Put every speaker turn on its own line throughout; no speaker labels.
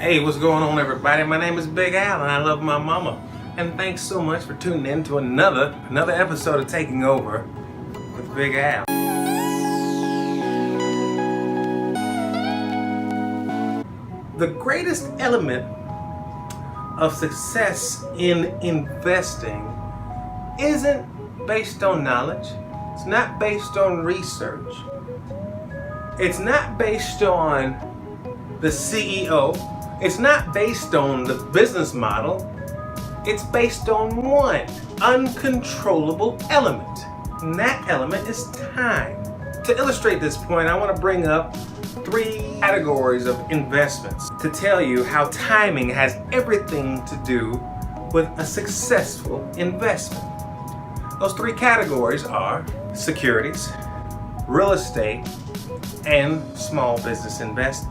Hey, what's going on, everybody? My name is Big Al and I love my mama. And thanks so much for tuning in to another episode of Taking Over with Big Al. The greatest element of success in investing isn't based on knowledge. It's not based on research. It's not based on the CEO. It's not based on the business model. It's based on one uncontrollable element, and that element is time. To illustrate this point, I want to bring up 3 categories of investments to tell you how timing has everything to do with a successful investment. Those 3 categories are securities, real estate, and small business investing,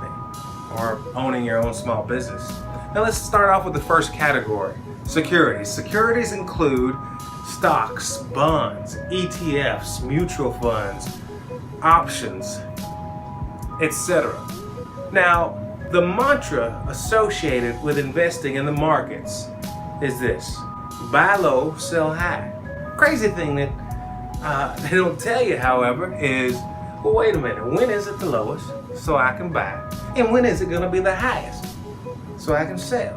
or owning your own small business. Now let's start off with the first category, securities. Securities include stocks, bonds, ETFs, mutual funds, options, etc. Now, the mantra associated with investing in the markets is this: buy low, sell high. Crazy thing that they don't tell you, however, is, well, wait a minute, when is it the lowest so I can buy? And when is it going to be the highest so I can sell?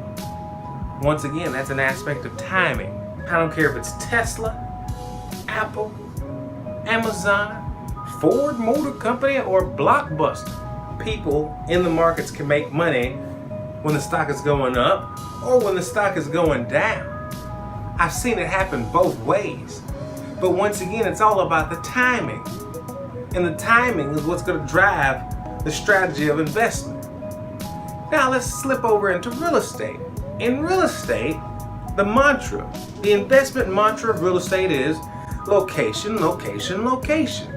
Once again, that's an aspect of timing. I don't care if it's Tesla, Apple, Amazon, Ford Motor Company, or Blockbuster. People in the markets can make money when the stock is going up or when the stock is going down. I've seen it happen both ways. But once again, it's all about the timing. And the timing is what's going to drive the strategy of investment. Now let's slip over into real estate. In real estate, the investment mantra of real estate is location, location, location.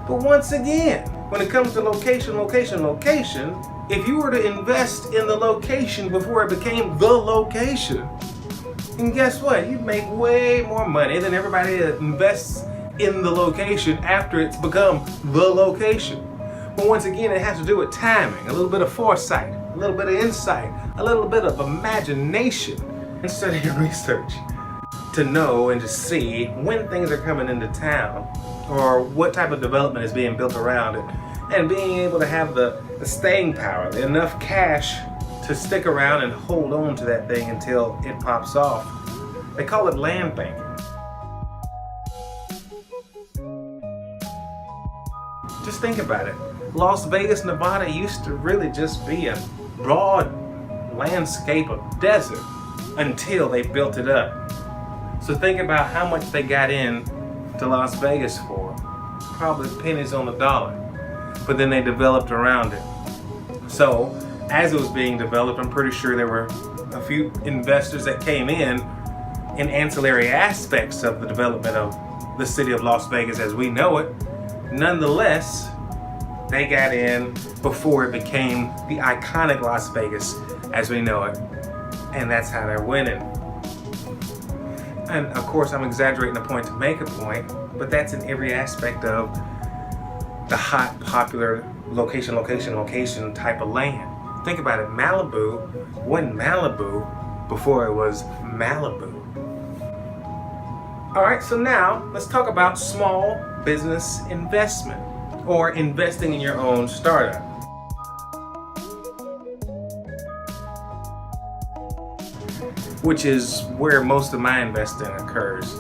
But once again, when it comes to location, location, location, if you were to invest in the location before it became the location, then guess what? You'd make way more money than everybody that invests in the location after it's become the location. But once again, it has to do with timing, a little bit of foresight, a little bit of insight, a little bit of imagination, and studying research to know and to see when things are coming into town or what type of development is being built around it, and being able to have the staying power, enough cash to stick around and hold on to that thing until it pops off. They call it land banking. Just think about it. Las Vegas, Nevada used to really just be a broad landscape of desert until they built it up. So think about how much they got in to Las Vegas for. Probably pennies on the dollar. But then they developed around it. So as it was being developed, I'm pretty sure there were a few investors that came in ancillary aspects of the development of the city of Las Vegas as we know it. Nonetheless, they got in before it became the iconic Las Vegas as we know it. And that's how they're winning. And of course, I'm exaggerating the point to make a point, but that's in every aspect of the hot, popular location, location, location type of land. Think about it, Malibu wasn't Malibu before it was Malibu. All right, so now let's talk about small business investment or investing in your own startup. Which is where most of my investing occurs.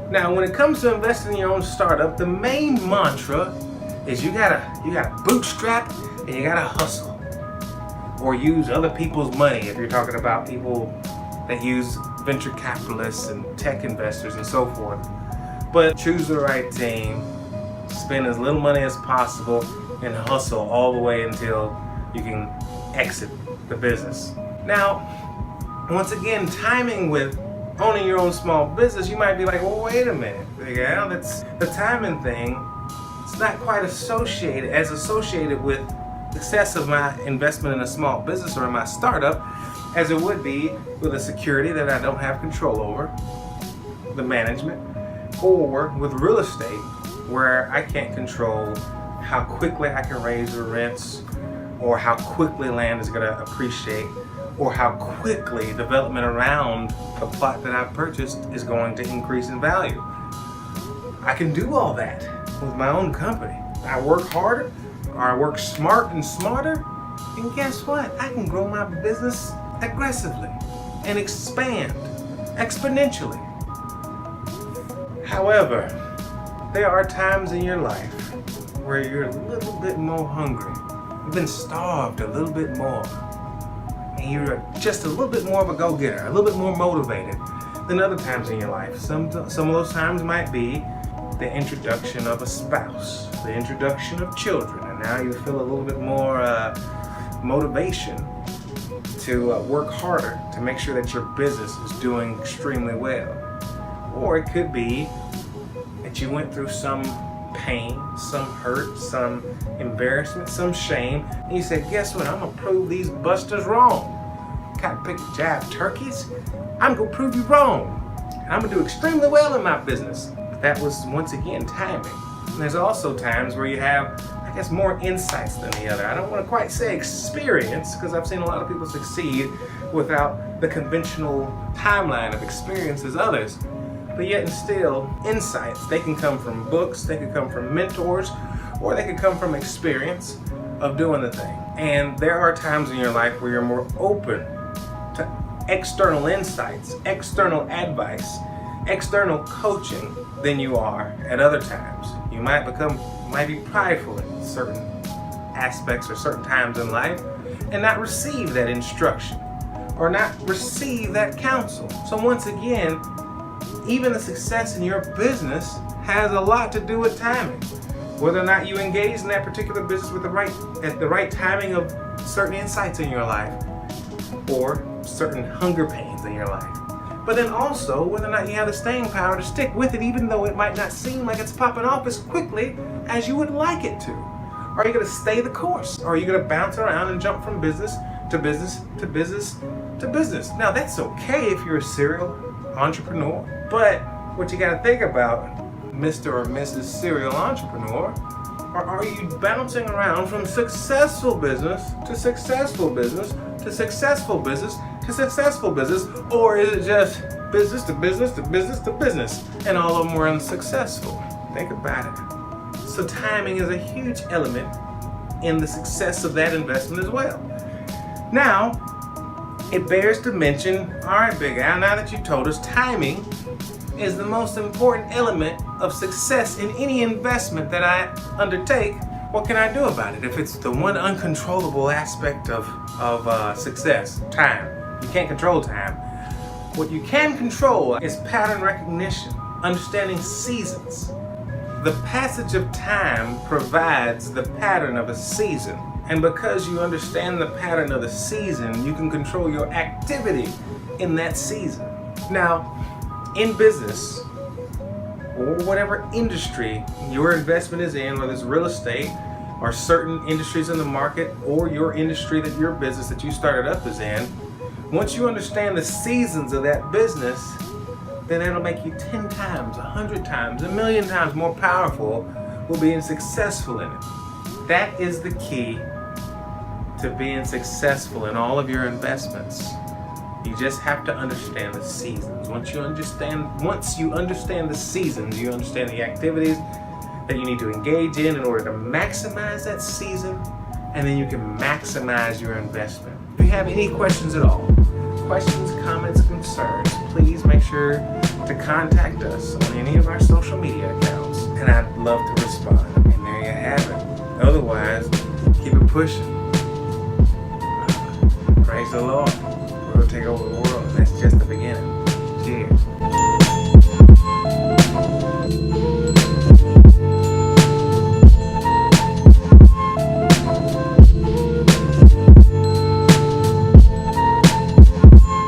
Now, when it comes to investing in your own startup, the main mantra is you gotta bootstrap and you gotta hustle, or use other people's money if you're talking about people that use venture capitalists and tech investors and so forth. But choose the right team, spend as little money as possible, and hustle all the way until you can exit the business. Now, once again, timing with owning your own small business, you might be like, well, wait a minute, Big Al, that's the timing thing. It's not quite associated with success of my investment in a small business or in my startup as it would be with a security that I don't have control over, the management, or with real estate where I can't control how quickly I can raise the rents or how quickly land is going to appreciate, or how quickly development around the plot that I've purchased is going to increase in value. I can do all that with my own company. I work harder, or I work smart and smarter, and guess what? I can grow my business aggressively and expand exponentially. However, there are times in your life where you're a little bit more hungry. You've been starved a little bit more. And you're just a little bit more of a go-getter, a little bit more motivated than other times in your life. Some of those times might be the introduction of a spouse, the introduction of children, and now you feel a little bit more motivation to work harder to make sure that your business is doing extremely well. Or it could be that you went through some pain, some hurt, some embarrassment, some shame, and you said, guess what, I'm gonna prove these busters wrong. Gotta pick a jab, turkeys. I'm gonna prove you wrong. And I'm gonna do extremely well in my business. But that was, once again, timing. And there's also times where you have, I guess, more insights than the other. I don't want to quite say experience, because I've seen a lot of people succeed without the conventional timeline of experience as others. But yet and still, insights, they can come from books, they could come from mentors, or they could come from experience of doing the thing. And there are times in your life where you're more open to external insights, external advice, external coaching than you are at other times. You might be prideful in certain aspects or certain times in life and not receive that instruction or not receive that counsel. So once again, even the success in your business has a lot to do with timing. Whether or not you engage in that particular business with at the right timing of certain insights in your life or certain hunger pains in your life. But then also whether or not you have the staying power to stick with it even though it might not seem like it's popping off as quickly as you would like it to. Are you going to stay the course? Or are you going to bounce around and jump from business to business to business to business? Now that's okay if you're a serial entrepreneur, but what you got to think about, Mr. or Mrs. Serial Entrepreneur, or are you bouncing around from successful business to successful business to successful business to successful business, or is it just business to business to business to business and all of them were unsuccessful? Think about it. So timing is a huge element in the success of that investment as well. Now, it bears to mention, all right, Big Al, now that you told us timing is the most important element of success in any investment that I undertake, what can I do about it? If it's the one uncontrollable aspect of success, time. You can't control time. What you can control is pattern recognition, understanding seasons. The passage of time provides the pattern of a season. And because you understand the pattern of the season, you can control your activity in that season. Now, in business, or whatever industry your investment is in, whether it's real estate or certain industries in the market, or your industry that your business that you started up is in, once you understand the seasons of that business, then that'll make you 10 times, 100 times, 1,000,000 times more powerful with being successful in it. That is the key to being successful in all of your investments. You just have to understand the seasons. Once you understand the seasons, you understand the activities that you need to engage in order to maximize that season, and then you can maximize your investment. If you have any questions at all, questions, comments, concerns, please make sure to contact us on any of our social media accounts, and I'd love to respond. And there you have it. Otherwise, keep it pushing. Praise the Lord. We'll take over the world. That's just the beginning. Cheers.